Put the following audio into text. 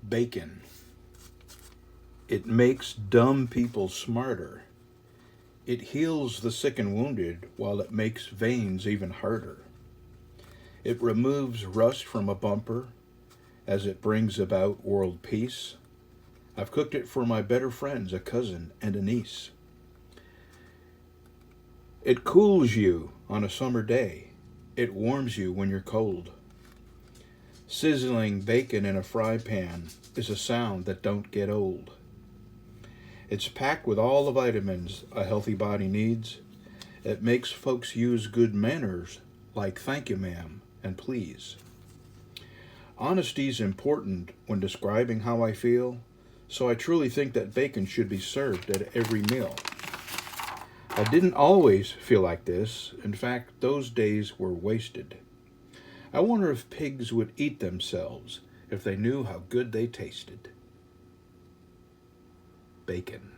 Bacon. It makes dumb people smarter. It heals the sick and wounded while it makes veins even harder. It removes rust from a bumper as it brings about world peace. I've cooked it for my better friends, a cousin and a niece. It cools you on a summer day. It warms you when you're cold. Sizzling bacon in a fry pan is a sound that don't get old. It's packed with all the vitamins a healthy body needs. It makes folks use good manners like thank you, ma'am, and please. Honesty's important when describing how I feel, so I truly think that bacon should be served at every meal. I didn't always feel like this. In fact, those days were wasted. I wonder if pigs would eat themselves if they knew how good they tasted. Bacon.